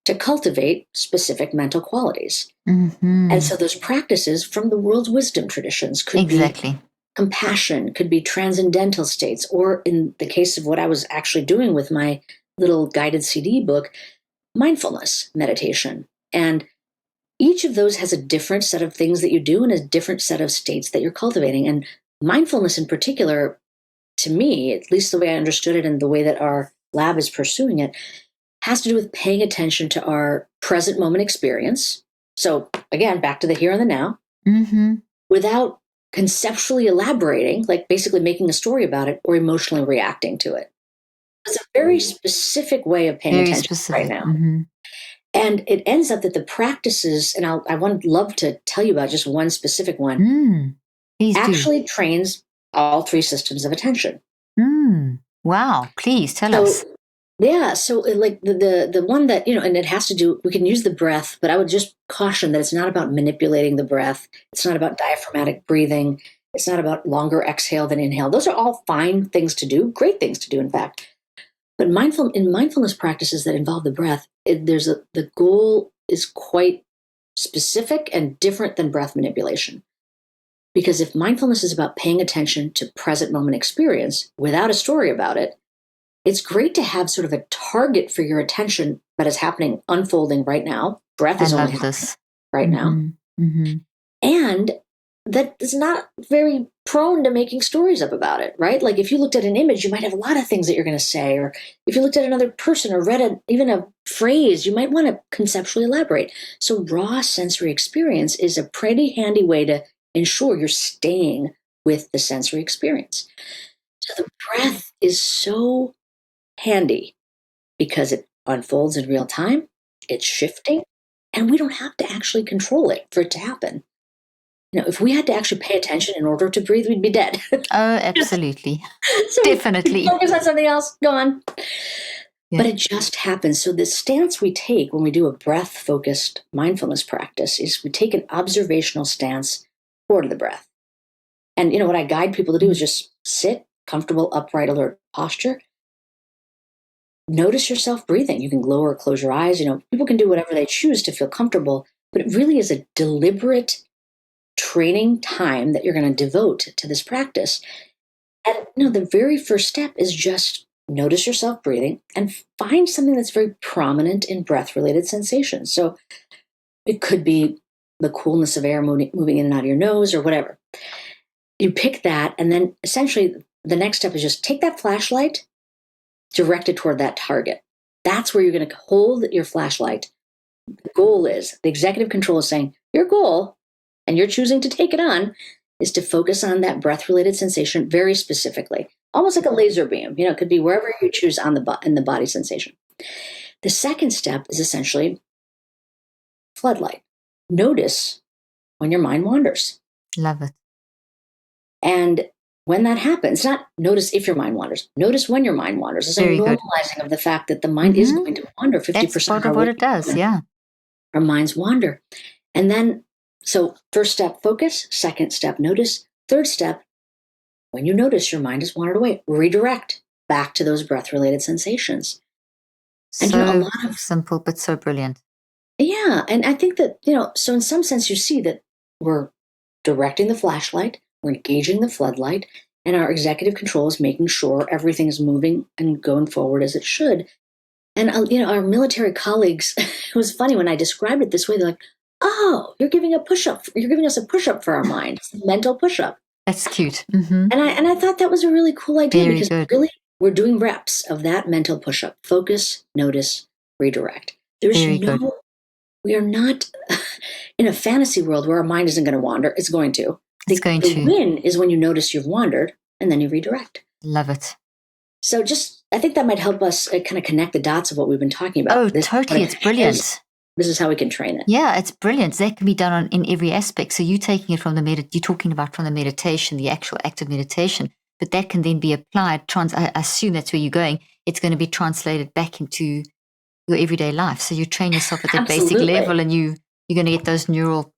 to cultivate specific mental qualities. And so those practices from the world's wisdom traditions could be compassion, could be transcendental states, or in the case of what I was actually doing with my little guided CD book, mindfulness meditation. And each of those has a different set of things that you do and a different set of states that you're cultivating. And mindfulness in particular, to me, at least the way I understood it and the way that our lab is pursuing it, has to do with paying attention to our present moment experience. So again, back to the here and the now, without conceptually elaborating, like basically making a story about it or emotionally reacting to it. It's a very specific way of paying attention right now. And it ends up that the practices, and I would love to tell you about just one specific one, actually trains all three systems of attention. Wow. Please tell us. Yeah. So like the one that, and it has to do, we can use the breath, but I would just caution that it's not about manipulating the breath. It's not about diaphragmatic breathing. It's not about longer exhale than inhale. Those are all fine things to do, great things to do, in fact. But in mindfulness practices that involve the breath, the goal is quite specific and different than breath manipulation. Because if mindfulness is about paying attention to present moment experience without a story about it, it's great to have sort of a target for your attention that is happening, unfolding right now. Breath is only happening right now. And that is not very prone to making stories up about it, right? Like if you looked at an image, you might have a lot of things that you're going to say. Or if you looked at another person or read even a phrase, you might want to conceptually elaborate. So raw sensory experience is a pretty handy way to ensure you're staying with the sensory experience. So the breath is so handy because it unfolds in real time, it's shifting, and we don't have to actually control it for it to happen. If we had to actually pay attention in order to breathe, we'd be dead. Oh, absolutely. So definitely. Focus on something else. Go on. Yeah. But it just happens. So the stance we take when we do a breath-focused mindfulness practice is we take an observational stance toward the breath. And what I guide people to do is just sit, comfortable, upright, alert posture. Notice yourself breathing. You can lower or close your eyes. People can do whatever they choose to feel comfortable, but it really is a deliberate training time that you're going to devote to this practice. And the very first step is just notice yourself breathing and find something that's very prominent in breath-related sensations. So it could be the coolness of air moving in and out of your nose or whatever. You pick that, and then essentially the next step is just take that flashlight, direct it toward that target. That's where you're going to hold your flashlight. The goal is, the executive control is saying, your goal, and you're choosing to take it on, is to focus on that breath-related sensation very specifically, almost like a laser beam. It could be wherever you choose in the body sensation. The second step is essentially floodlight. Notice when your mind wanders. Love it. And when that happens, not notice if your mind wanders, notice when your mind wanders. It's a normalizing of the fact that the mind is going to wander 50% That's part of what it does, yeah. Our minds wander. And then, so first step, focus. Second step, notice. Third step, when you notice your mind has wandered away, redirect back to those breath-related sensations. And a lot of simple, but so brilliant. Yeah. And I think that, so in some sense you see that we're directing the flashlight, we're engaging the floodlight, and our executive control is making sure everything is moving and going forward as it should. And, our military colleagues, it was funny when I described it this way, they're like, oh, you're giving a push-up. You're giving us a push-up for our mind. It's a mental push-up. That's cute. Mm-hmm. And I thought that was a really cool idea. Very because good. Really, we're doing reps of that mental push-up. Focus, notice, redirect. We are not in a fantasy world where our mind isn't going to wander. It's going to. The win is when you notice you've wandered and then you redirect. Love it. So I think that might help us kind of connect the dots of what we've been talking about. Oh, totally. It's brilliant. This is how we can train it. Yeah, it's brilliant. That can be done in every aspect. So you're taking it from you're talking about from the meditation, the actual act of meditation, but that can then be applied. I assume that's where you're going. It's going to be translated back into your everyday life. So you train yourself at that basic level, and you're going to get those neural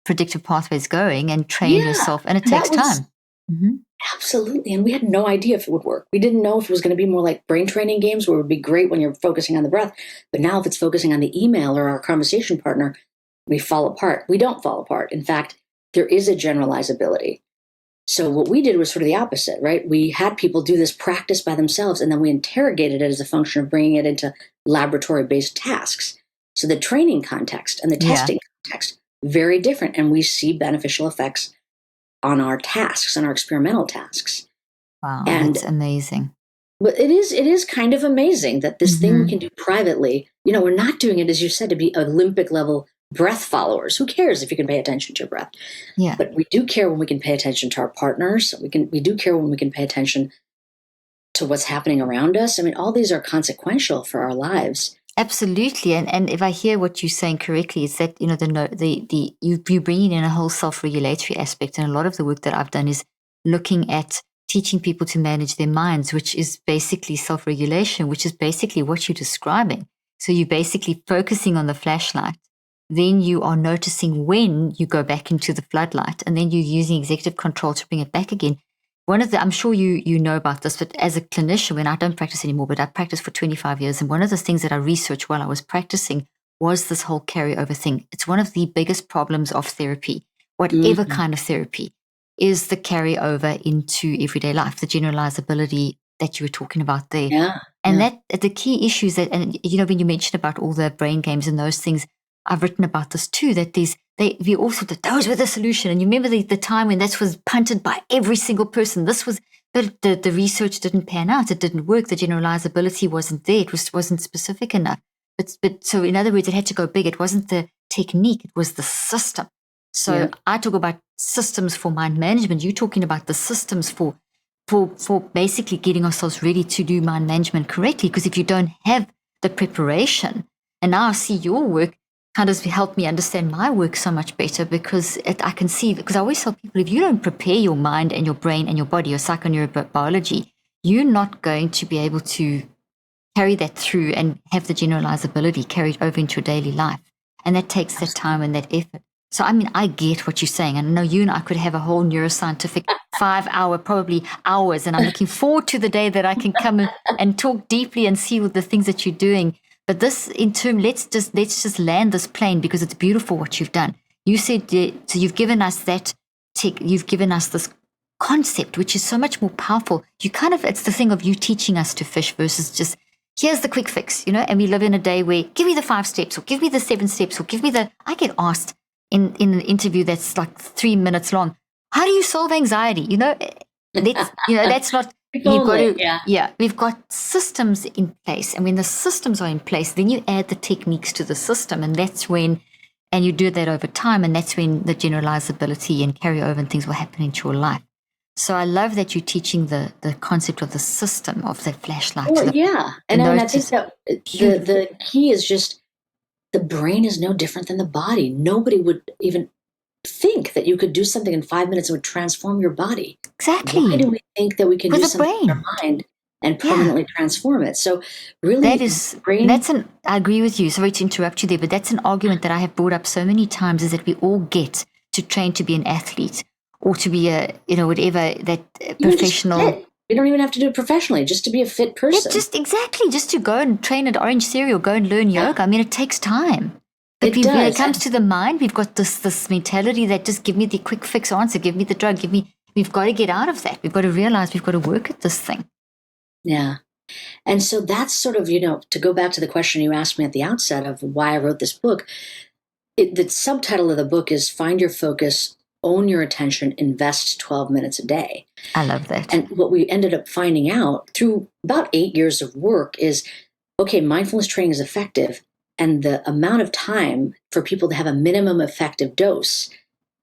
predictive pathways going and train yourself. And it takes time. Mm-hmm. Absolutely. And we had no idea if it would work. We didn't know if it was going to be more like brain training games where it would be great when you're focusing on the breath. But now if it's focusing on the email or our conversation partner, we fall apart. We don't fall apart. In fact, there is a generalizability. So what we did was sort of the opposite, right? We had people do this practice by themselves, and then we interrogated it as a function of bringing it into laboratory-based tasks. So the training context and the testing context, very different. And we see beneficial effects on our tasks, on our experimental tasks. Wow, that's amazing. But it is kind of amazing that this thing we can do privately, we're not doing it, as you said, to be Olympic level breath followers. Who cares if you can pay attention to your breath? Yeah. But we do care when we can pay attention to our partners. We do care when we can pay attention to what's happening around us. I mean, all these are consequential for our lives. Absolutely. And if I hear what you're saying correctly, it's that, you're bringing in a whole self-regulatory aspect. And a lot of the work that I've done is looking at teaching people to manage their minds, which is basically self-regulation, which is basically what you're describing. So you're basically focusing on the flashlight then you are noticing when you go back into the floodlight, and then you're using executive control to bring it back again. I'm sure you know about this, but as a clinician, when I don't practice anymore, but I practiced for 25 years, and one of the things that I researched while I was practicing was this whole carryover thing. It's one of the biggest problems of therapy, whatever kind of therapy, is the carryover into everyday life, the generalizability that you were talking about there. Yeah. And that the key issues that, and when you mentioned about all the brain games and those things, I've written about this too, that we all thought that those were the solution. And you remember the time when that was punted by every single person. This was, but the research didn't pan out. It didn't work. The generalizability wasn't there. It wasn't specific enough. But so in other words, it had to go big. It wasn't the technique. It was the system. So I talk about systems for mind management. You're talking about the systems for basically getting ourselves ready to do mind management correctly. Because if you don't have the preparation, and now I see your work kind of helped me understand my work so much better, because I can see, because I always tell people, if you don't prepare your mind and your brain and your body, your psychoneurobiology, you're not going to be able to carry that through and have the generalizability carried over into your daily life. And that takes that time and that effort. So, I mean, I get what you're saying. And I know you and I could have a whole neuroscientific 5-hour, probably hours. And I'm looking forward to the day that I can come and talk deeply and see what the things that you're doing. But this, in turn, let's just land this plane, because it's beautiful what you've done. You said, so you've given us you've given us this concept, which is so much more powerful. It's the thing of you teaching us to fish versus just, here's the quick fix, and we live in a day where, give me the 5 steps, or give me the 7 steps, or I get asked in an interview that's like 3 minutes long, how do you solve anxiety? That's not, you've got to, we've got systems in place. And when the systems are in place, then you add the techniques to the system. And that's when, and you do that over time. And that's when the generalizability and carryover and things will happen into your life. So I love that you're teaching the concept of the system of the flashlight. Well, and I think that the key is just, the brain is no different than the body. Nobody would even think that you could do something in 5 minutes that would transform your body. Exactly. Why do we think that we can do something in our mind and permanently transform it? So really, I agree with you. Sorry to interrupt you there, but that's an argument that I have brought up so many times, is that we all get to train to be an athlete or to be whatever that professional. You don't even have to do it professionally, just to be a fit person. Just to go and train at Orange Theory or go and learn yoga. I mean, it takes time. But when it comes to the mind, we've got this mentality that just give me the quick fix answer, give me the drug, we've got to get out of that. We've got to realize we've got to work at this thing. Yeah. And so that's sort of, to go back to the question you asked me at the outset of why I wrote this book, the subtitle of the book is Find Your Focus, Own Your Attention, Invest 12 minutes a day. I love that. And what we ended up finding out through about 8 years of work is, okay, mindfulness training is effective. And the amount of time for people to have a minimum effective dose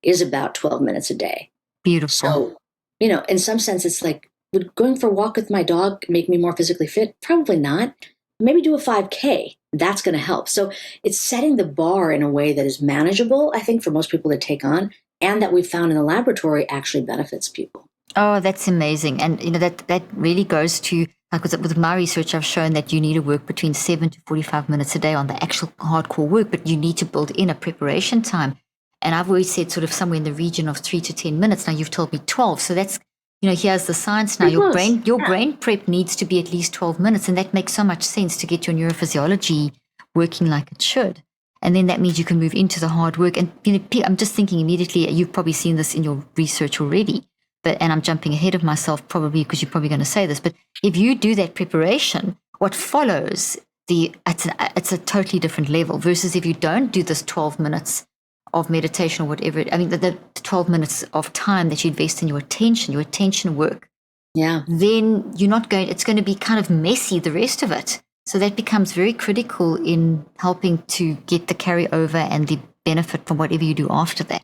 is about 12 minutes a day. Beautiful. So, in some sense, it's like, would going for a walk with my dog make me more physically fit? Probably not. Maybe do a 5K. That's going to help. So it's setting the bar in a way that is manageable, I think, for most people to take on, and that we've found in the laboratory actually benefits people. Oh, that's amazing. And, that really goes to, with my research, I've shown that you need to work between 7 to 45 minutes a day on the actual hardcore work, but you need to build in a preparation time. And I've always said sort of somewhere in the region of 3 to 10 minutes. Now you've told me 12. So that's, here's the science now. Your brain prep needs to be at least 12 minutes. And that makes so much sense to get your neurophysiology working like it should. And then that means you can move into the hard work. And I'm just thinking immediately, you've probably seen this in your research already, and I'm jumping ahead of myself probably because you're probably going to say this, but if you do that preparation, what follows, it's a totally different level versus if you don't do this 12 minutes of meditation or whatever. I mean, the 12 minutes of time that you invest in your attention work. Yeah. Then it's going to be kind of messy, the rest of it. So that becomes very critical in helping to get the carryover and the benefit from whatever you do after that.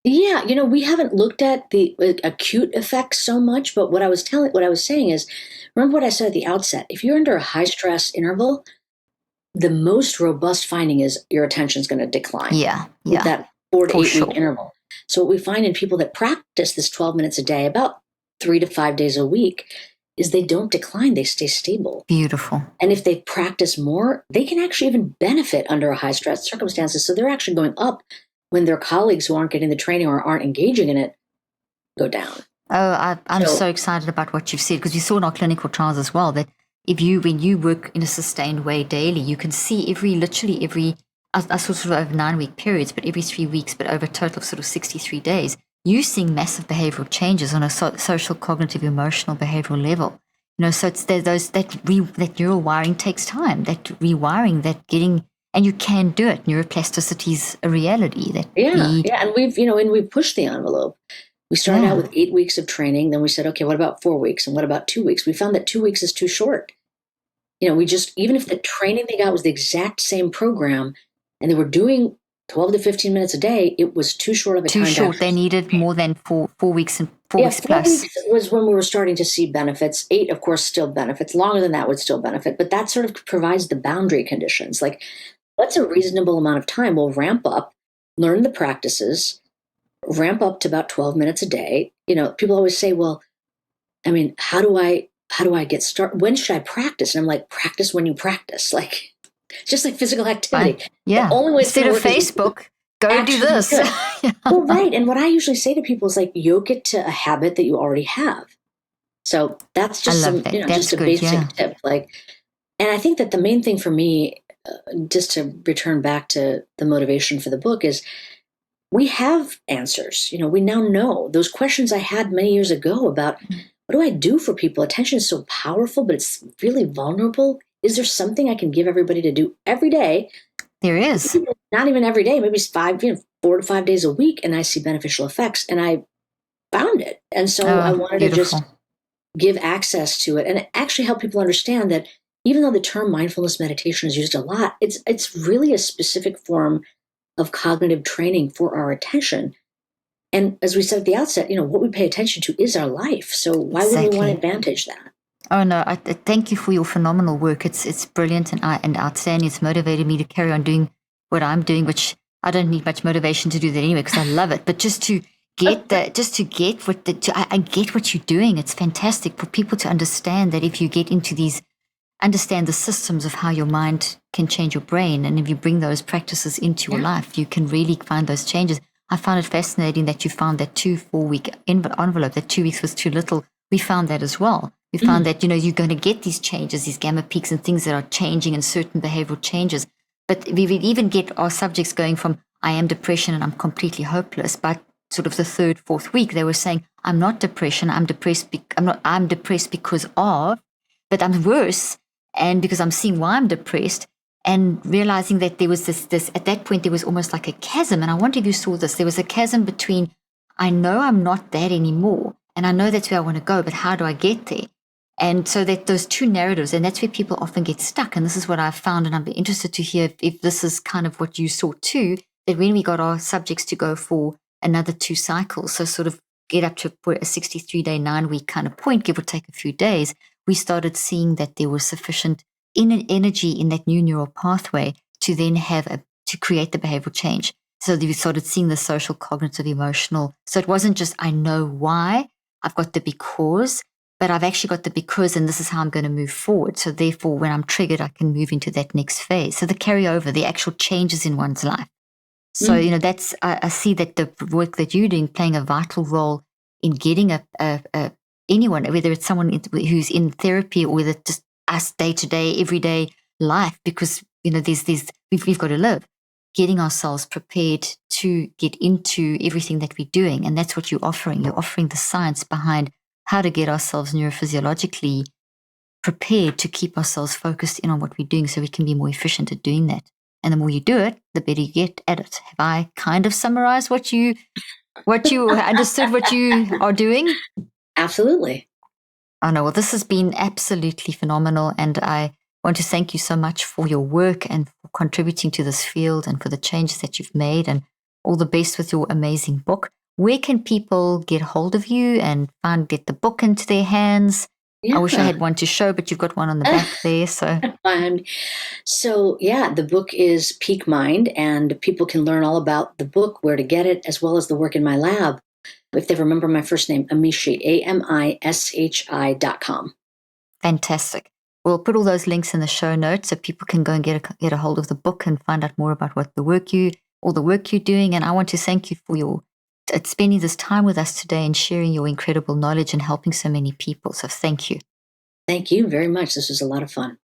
Yeah, we haven't looked at the acute effects so much, but what I was saying is, remember what I said at the outset, if you're under a high stress interval, the most robust finding is your attention is going to decline. Yeah. With that 4 to 8 week interval. So what we find in people that practice this 12 minutes a day, about 3 to 5 days a week, is they don't decline, they stay stable. Beautiful. And if they practice more, they can actually even benefit under a high stress circumstances. So they're actually going up when their colleagues who aren't getting the training or aren't engaging in it go down. Oh, I'm so excited about what you've said, because we saw in our clinical trials as well that when you work in a sustained way daily, you can see literally every, I saw sort of over 9-week periods, but every 3 weeks, but over a total of sort of 63 days, you're seeing massive behavioral changes on a social, cognitive, emotional, behavioral level. So it's that neural wiring takes time, that rewiring, that getting, and you can do it. Neuroplasticity is a reality. And we've pushed the envelope. We started out with 8 weeks of training. Then we said, okay, what about 4 weeks? And what about 2 weeks? We found that 2 weeks is too short. Even if the training they got was the exact same program and they were doing 12 to 15 minutes a day, it was too short of a time. Too short. They needed more than 4 weeks and 4 weeks plus. 4 weeks was when we were starting to see benefits. 8, of course, still benefits. Longer than that would still benefit. But that sort of provides the boundary conditions. Like, what's a reasonable amount of time? We'll ramp up, learn the practices, ramp up to about 12 minutes a day. People always say, well, I mean, how do I get started? When should I practice? And I'm like, practice when you practice. Like, just like physical activity. Yeah. The only way instead of Facebook, go do this. Yeah. Well, right. And what I usually say to people is like, yoke it to a habit that you already have. So that's just just a basic tip. Like, and I think that the main thing for me, just to return back to the motivation for the book, is we have answers. We now know those questions I had many years ago about what do I do for people? Attention is so powerful, but it's really vulnerable. Is there something I can give everybody to do every day? There is. Not even every day, maybe 4 to 5 days a week, and I see beneficial effects. And I found it. And so I wanted to just give access to it and actually help people understand that even though the term mindfulness meditation is used a lot, it's really a specific form of cognitive training for our attention. And as we said at the outset, what we pay attention to is our life. So why would we want to advantage that? Oh, no, I thank you for your phenomenal work. It's brilliant and outstanding. It's motivated me to carry on doing what I'm doing, which I don't need much motivation to do that anyway, because I love it. But just to get that, I get what you're doing. It's fantastic for people to understand that if you get into understand the systems of how your mind can change your brain, and if you bring those practices into your life, you can really find those changes. I found it fascinating that you found that 4-week envelope, that 2 weeks was too little. We found that as well. We found that, you're going to get these changes, these gamma peaks and things that are changing and certain behavioral changes. But we would even get our subjects going from, I am depression and I'm completely hopeless. But sort of the 3rd, 4th week, they were saying, I'm not depression. I'm depressed because of, but I'm worse. And because I'm seeing why I'm depressed, and realizing that there was this at that point, there was almost like a chasm. And I wonder if you saw this. There was a chasm between, I know I'm not that anymore, and I know that's where I want to go, but how do I get there? And so that those two narratives, and that's where people often get stuck. And this is what I've found, and I'm interested to hear if this is kind of what you saw too, that when we got our subjects to go for another 2 cycles, so sort of get up to a 63-day, 9-week kind of point, give or take a few days, we started seeing that there was sufficient energy in that new neural pathway to then to create the behavioral change. So we started seeing the social, cognitive, emotional. So it wasn't just, I know why, I've got the because, but I've actually got the because, and this is how I'm going to move forward. So therefore, when I'm triggered, I can move into that next phase. So the carryover, the actual changes in one's life. So, that's, I see that the work that you're doing playing a vital role in getting anyone, whether it's someone who's in therapy or whether it's just us day-to-day, everyday life, because, we've got to live, getting ourselves prepared to get into everything that we're doing. And that's what you're offering. You're offering the science behind how to get ourselves neurophysiologically prepared to keep ourselves focused in on what we're doing so we can be more efficient at doing that. And the more you do it, the better you get at it. Have I kind of summarized what you understood what you are doing? Absolutely. Oh no, well, this has been absolutely phenomenal. And I want to thank you so much for your work and for contributing to this field and for the changes that you've made, and all the best with your amazing book. Where can people get hold of you and get the book into their hands? Yeah. I wish I had one to show, but you've got one on the back there. So yeah, the book is Peak Mind, and people can learn all about the book, where to get it, as well as the work in my lab. If they remember my first name, Amishi, AMISHI.com. Fantastic. We'll put all those links in the show notes so people can go and get a hold of the book and find out more about all the work you're doing. And I want to thank you for spending this time with us today and sharing your incredible knowledge and helping so many people. So thank you. Thank you very much. This was a lot of fun.